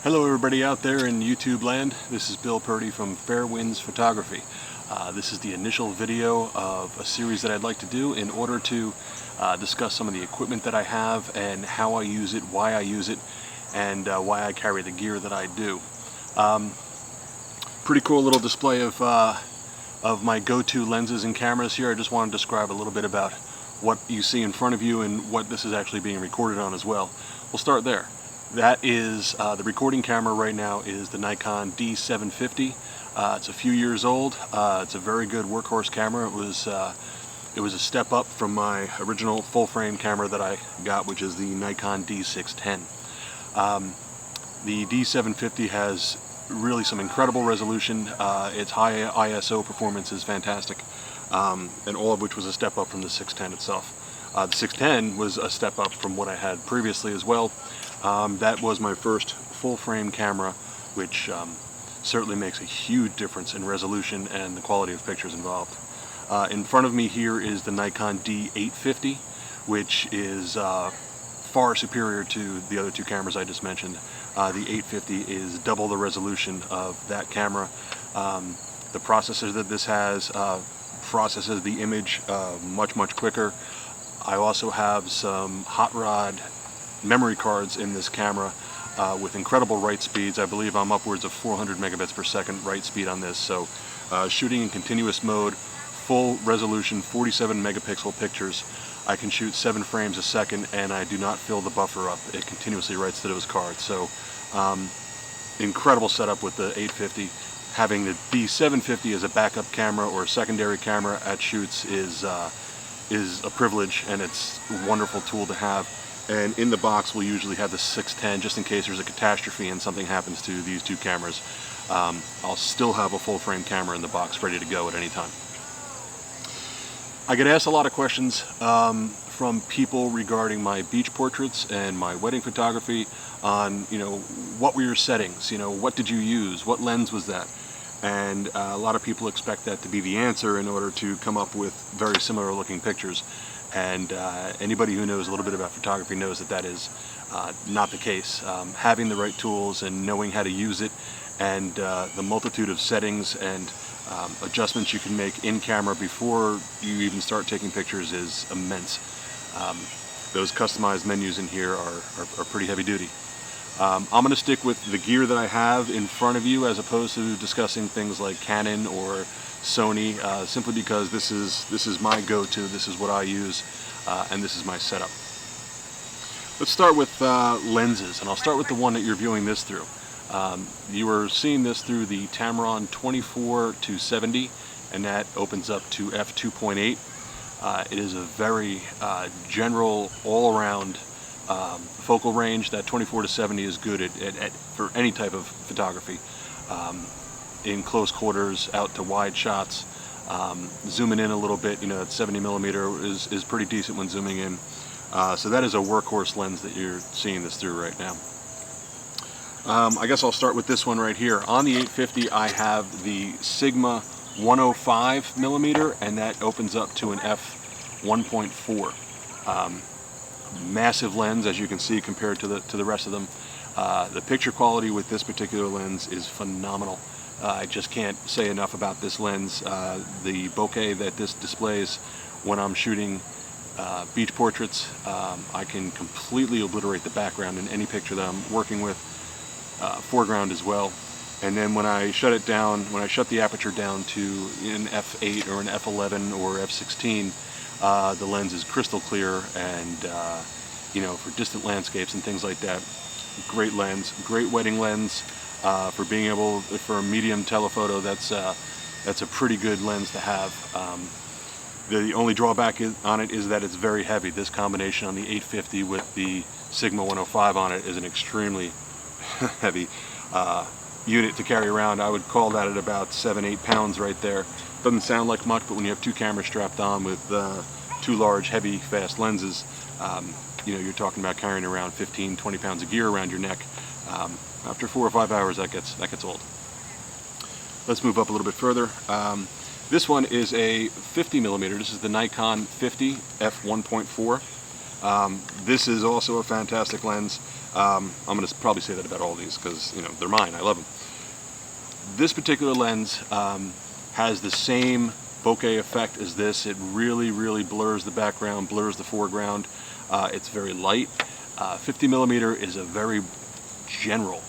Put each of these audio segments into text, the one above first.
Hello everybody out there in YouTube land. This is Bill Purdy from Fair Winds Photography. This is the initial video of a series that I'd like to do in order to discuss some of the equipment that I have and how I use it, why I use it, and why I carry the gear that I do. Pretty cool little display of my go-to lenses and cameras here. I just want to describe a little bit about what you see in front of you and what this is actually being recorded on as well. We'll start there. That is the recording camera right now is the Nikon D750. It's a few years old. It's a very good workhorse camera. It was a step up from my original full-frame camera that I got, which is the Nikon D610. The D750 has really some incredible resolution. Its high ISO performance is fantastic, and all of which was a step up from the 610 itself. The 610 was a step up from what I had previously as well. That was my first full-frame camera, which certainly makes a huge difference in resolution and the quality of pictures involved. In front of me here is the Nikon D850, which is far superior to the other two cameras I just mentioned. The 850 is double the resolution of that camera. The processor that this has processes the image much quicker. I also have some hot rod memory cards in this camera with incredible write speeds. I believe I'm upwards of 400 megabits per second write speed on this. So shooting in continuous mode, full resolution, 47 megapixel pictures, I can shoot 7 frames a second and I do not fill the buffer up. It continuously writes to those cards. So incredible setup with the 850. Having the D750 as a backup camera or a secondary camera at shoots is a privilege, and it's a wonderful tool to have. And in the box we'll usually have the 610 just in case there's a catastrophe and something happens to these two cameras. I'll still have a full frame camera in the box ready to go at any time. I get asked a lot of questions from people regarding my beach portraits and my wedding photography on, what were your settings, what did you use, what lens was that? And a lot of people expect that to be the answer in order to come up with very similar looking pictures. And anybody who knows a little bit about photography knows that that is not the case. Having the right tools and knowing how to use it, and the multitude of settings and adjustments you can make in camera before you even start taking pictures is immense. Those customized menus in here are pretty heavy duty. I'm going to stick with the gear that I have in front of you as opposed to discussing things like Canon or Sony, simply because this is my go-to, this is what I use, and this is my setup. Let's start with lenses, and I'll start with the one that you're viewing this through. You are seeing this through the Tamron 24-70, and that opens up to f2.8. It is a very general, all-around focal range. That 24-70 is good for any type of photography. In close quarters, out to wide shots, zooming in a little bit, that 70 millimeter is pretty decent when zooming in. So that is a workhorse lens that you're seeing this through right now. I guess I'll start with this one right here. On the 850 I have the Sigma 105 millimeter, and that opens up to an f1.4. Massive lens, as you can see, compared to the rest of them. The picture quality with this particular lens is phenomenal. I just can't say enough about this lens. The bokeh that this displays when I'm shooting beach portraits, I can completely obliterate the background in any picture that I'm working with, foreground as well. And then when I shut it down, when I shut the aperture down to an f8 or an f11 or f16, the lens is crystal clear, and for distant landscapes and things like that, great lens, great wedding lens. For a medium telephoto, that's a pretty good lens to have. The only drawback on it is that it's very heavy. This combination on the 850 with the Sigma 105 on it is an extremely heavy unit to carry around. I would call that at about 7-8 pounds right there. Doesn't sound like much, but when you have two cameras strapped on with two large, heavy, fast lenses, you're talking about carrying around 15-20 pounds of gear around your neck. After 4 or 5 hours, that gets old. Let's move up a little bit further. This one is a 50 millimeter. This is the Nikon 50 f1.4. This is also a fantastic lens. I'm going to probably say that about all these because, you know, they're mine. I love them. This particular lens has the same bokeh effect as this. It really, really blurs the background, blurs the foreground. It's very light. 50 millimeter is a very general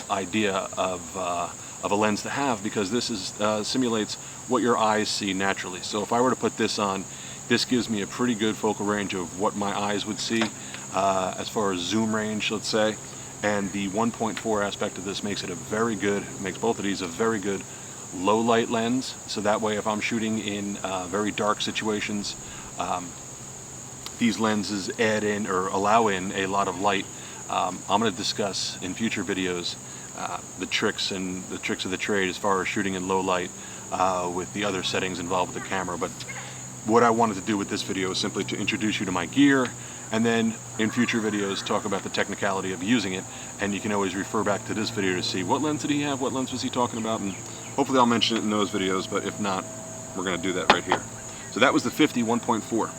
idea of a lens to have, because this is simulates what your eyes see naturally. So if I were to put this on, this gives me a pretty good focal range of what my eyes would see as far as zoom range, let's say. And the 1.4 aspect of this makes it makes both of these a very good low light lens. So that way, if I'm shooting in very dark situations, these lenses add in or allow in a lot of light. I'm going to discuss in future videos the tricks of the trade as far as shooting in low light with the other settings involved with the camera. But what I wanted to do with this video is simply to introduce you to my gear, and then in future videos talk about the technicality of using it. And you can always refer back to this video to see what lens did he have, what lens was he talking about, and hopefully I'll mention it in those videos, but if not, we're going to do that right here. So that was the 50 1.4.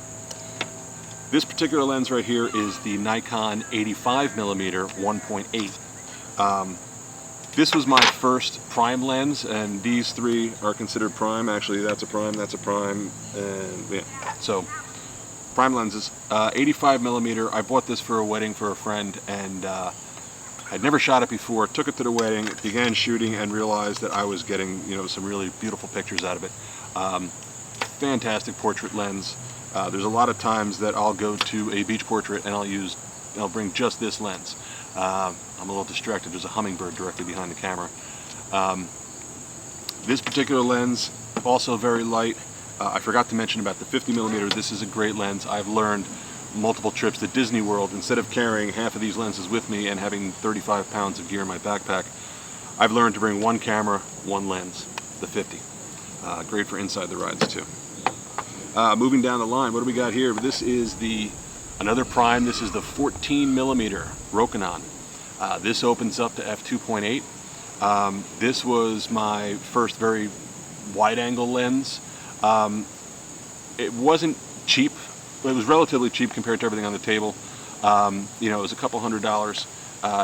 This particular lens right here is the Nikon 85mm 1.8. This was my first prime lens, and these three are considered prime. Actually, that's a prime, and yeah. So, prime lenses. 85mm. I bought this for a wedding for a friend, and I'd never shot it before. Took it to the wedding, began shooting, and realized that I was getting, you know, some really beautiful pictures out of it. Fantastic portrait lens. There's a lot of times that I'll go to a beach portrait and I'll bring just this lens. I'm a little distracted. There's a hummingbird directly behind the camera. This particular lens, also very light. I forgot to mention about the 50mm. This is a great lens. I've learned multiple trips to Disney World, instead of carrying half of these lenses with me and having 35 pounds of gear in my backpack, I've learned to bring one camera, one lens, the 50. Great for inside the rides too. Moving down the line, what do we got here? This is another prime. This is the 14mm Rokinon. This opens up to f2.8. This was my first very wide-angle lens. It wasn't cheap. It was relatively cheap compared to everything on the table. You know, it was a couple $100.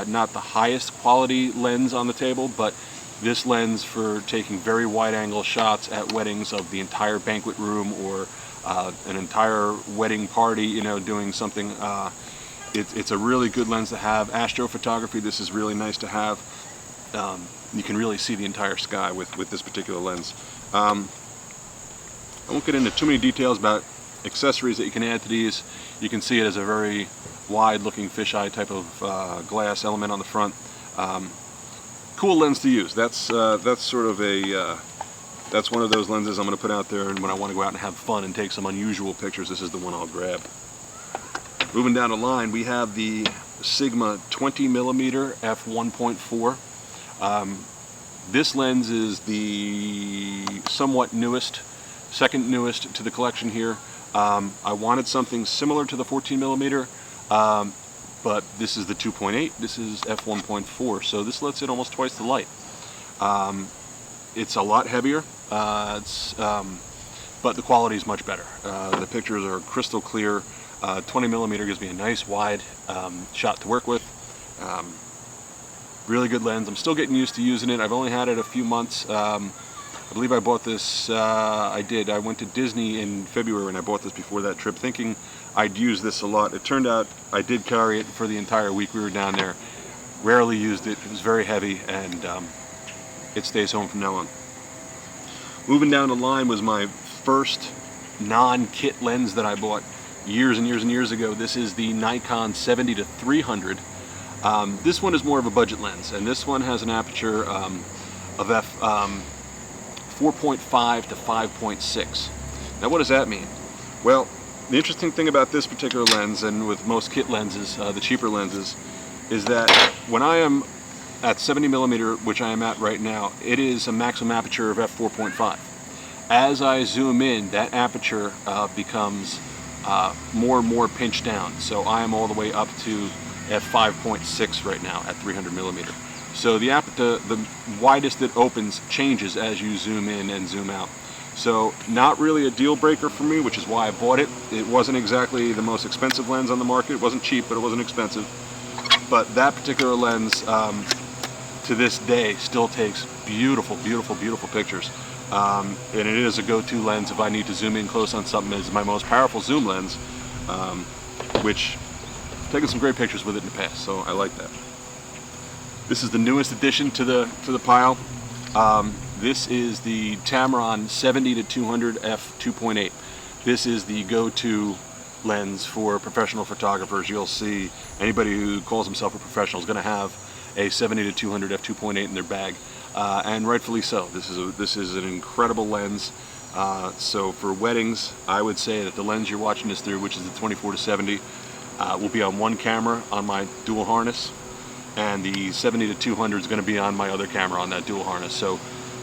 Not the highest quality lens on the table, but this lens for taking very wide-angle shots at weddings of the entire banquet room, or an entire wedding party, you know, doing something. It's a really good lens to have. Astrophotography, this is really nice to have. You can really see the entire sky with this particular lens. I won't get into too many details about accessories that you can add to these. You can see it as a very wide-looking fisheye type of glass element on the front. Cool lens to use. That's sort of that's one of those lenses I'm going to put out there, and when I want to go out and have fun and take some unusual pictures, this is the one I'll grab. Moving down the line, we have the Sigma 20mm f1.4. This lens is the somewhat newest, second newest to the collection here. I wanted something similar to the 14mm, but this is the 2.8, this is f1.4, so this lets in almost twice the light. It's a lot heavier, but the quality is much better. The pictures are crystal clear. 20mm gives me a nice wide shot to work with. Really good lens. I'm still getting used to using it. I've only had it a few months. I believe I bought this, I went to Disney in February, and I bought this before that trip thinking I'd use this a lot. It turned out I did carry it for the entire week we were down there. Rarely used it. It was very heavy, and it stays home from now on. Moving down the line was my first non-kit lens that I bought years and years and years ago. This is the Nikon 70-300. This one is more of a budget lens, and this one has an aperture of f4.5 to 5.6. Now what does that mean? Well, the interesting thing about this particular lens, and with most kit lenses, the cheaper lenses, is that when I am at 70mm, which I am at right now, it is a maximum aperture of f4.5. As I zoom in, that aperture becomes more and more pinched down. So I am all the way up to f5.6 right now at 300mm. So the widest it opens changes as you zoom in and zoom out. So not really a deal breaker for me, which is why I bought it. It wasn't exactly the most expensive lens on the market. It wasn't cheap, but it wasn't expensive. but that particular lens to this day still takes beautiful, beautiful, beautiful pictures. And it is a go-to lens if I need to zoom in close on something. It's my most powerful zoom lens, which I've taken some great pictures with it in the past, so I like that. This is the newest addition to the pile. This is the Tamron 70-200 f2.8. This is the go-to lens for professional photographers. You'll see anybody who calls himself a professional is going to have a 70-200 f2.8 in their bag, and rightfully so. This is an incredible lens. So for weddings, I would say that the lens you're watching this through, which is the 24-70, will be on one camera on my dual harness, and the 70-200 is going to be on my other camera on that dual harness. So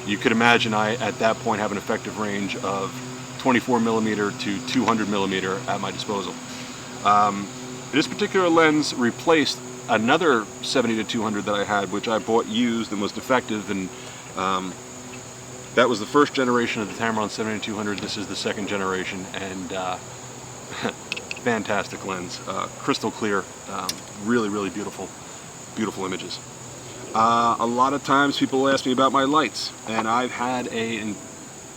you could imagine I, at that point, have an effective range of 24mm to 200mm at my disposal. This particular lens replaced another 70-200 that I had, which I bought used and was defective, and that was the first generation of the Tamron 70-200. This is the second generation, and fantastic lens, crystal clear, really, really beautiful, beautiful images. A lot of times people ask me about my lights, and I've had a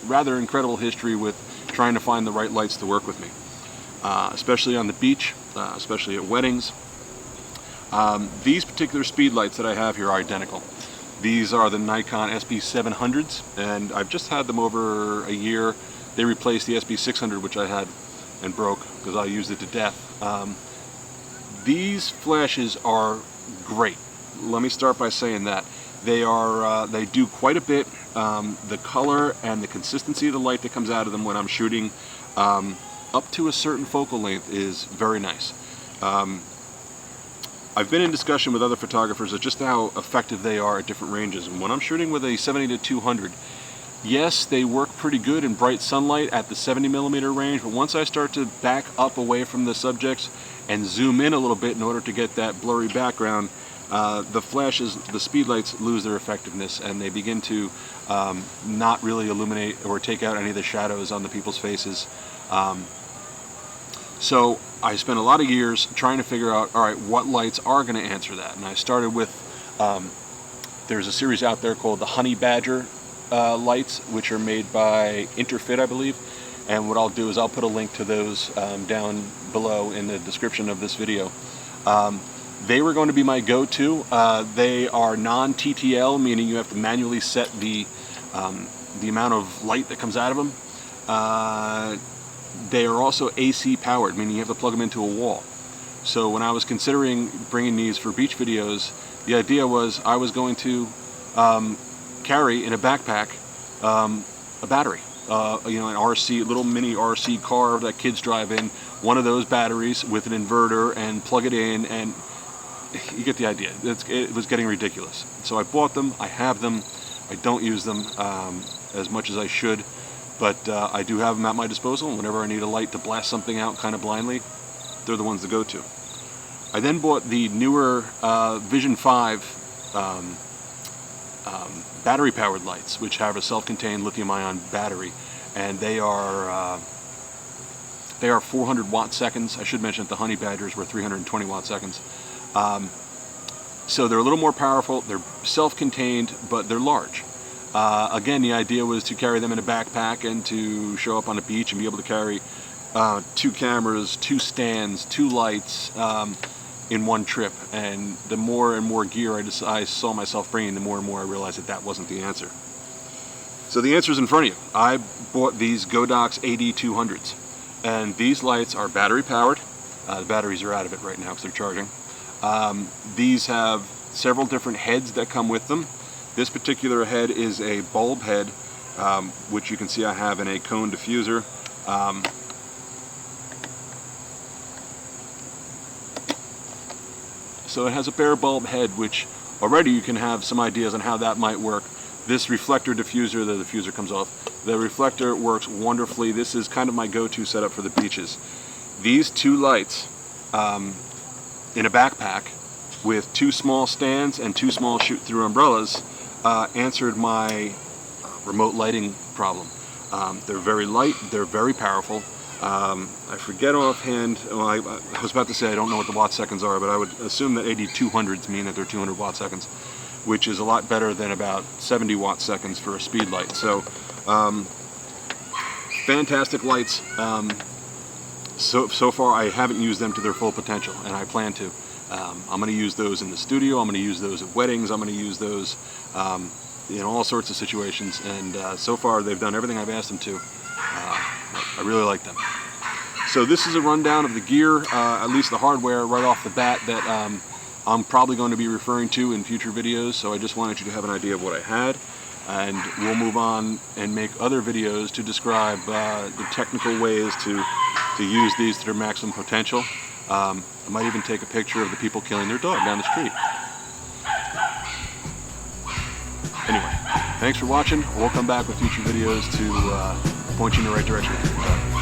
rather incredible history with trying to find the right lights to work with me, especially on the beach, especially at weddings. These particular speed lights that I have here are identical. These are the Nikon SB700s, and I've just had them over a year. They replaced the SB600, which I had and broke because I used it to death. These flashes are great. Let me start by saying that they do quite a bit. The color and the consistency of the light that comes out of them when I'm shooting up to a certain focal length is very nice. I've been in discussion with other photographers of just how effective they are at different ranges, and when I'm shooting with a 70-200, yes, they work pretty good in bright sunlight at the 70mm range, but once I start to back up away from the subjects and zoom in a little bit in order to get that blurry background, the flashes, the speed lights lose their effectiveness, and they begin to not really illuminate or take out any of the shadows on the people's faces. So I spent a lot of years trying to figure out, all right, what lights are going to answer that. And I started with, there's a series out there called the Honey Badger lights, which are made by Interfit, I believe. And what I'll do is I'll put a link to those down below in the description of this video. They were going to be my go-to. They are non-TTL, meaning you have to manually set the amount of light that comes out of them. They are also AC powered, meaning you have to plug them into a wall. So when I was considering bringing these for beach videos, the idea was I was going to carry in a backpack a battery, you know, an RC, little mini RC car that kids drive in, one of those batteries with an inverter, and plug it in, and you get the idea. It was getting ridiculous. So I bought them, I have them, I don't use them as much as I should. But I do have them at my disposal, and whenever I need a light to blast something out kind of blindly, they're the ones to go to. I then bought the newer Vision 5 battery-powered lights, which have a self-contained lithium-ion battery, and they are 400 watt-seconds. I should mention that the Honey Badgers were 320 watt-seconds. So they're a little more powerful. They're self-contained, but they're large. Again, the idea was to carry them in a backpack and to show up on the beach and be able to carry 2 cameras, 2 stands, 2 lights in one trip. And the more and more gear I saw myself bringing, the more and more I realized that that wasn't the answer. So the answer is in front of you. I bought these Godox AD200s, and these lights are battery powered. The batteries are out of it right now because they're charging. These have several different heads that come with them. This particular head is a bulb head, which you can see I have in a cone diffuser. So it has a bare bulb head, which already you can have some ideas on how that might work. This reflector diffuser, the diffuser comes off. The reflector works wonderfully. This is kind of my go-to setup for the beaches. These 2 lights in a backpack with 2 small stands and 2 small shoot-through umbrellas answered my remote lighting problem. They're very light, they're very powerful. I forget offhand, well, I was about to say I don't know what the watt seconds are, but I would assume that 8200s mean that they're 200 watt seconds, which is a lot better than about 70 watt seconds for a speed light. So fantastic lights. So far I haven't used them to their full potential, and I plan to. I'm going to use those in the studio, I'm going to use those at weddings, I'm going to use those in all sorts of situations, and so far they've done everything I've asked them to. I really like them. So this is a rundown of the gear, at least the hardware right off the bat, that I'm probably going to be referring to in future videos, so I just wanted you to have an idea of what I had, and we'll move on and make other videos to describe the technical ways to use these to their maximum potential. I might even take a picture of the people killing their dog down the street. Anyway, thanks for watching. We'll come back with future videos to point you in the right direction with your photography.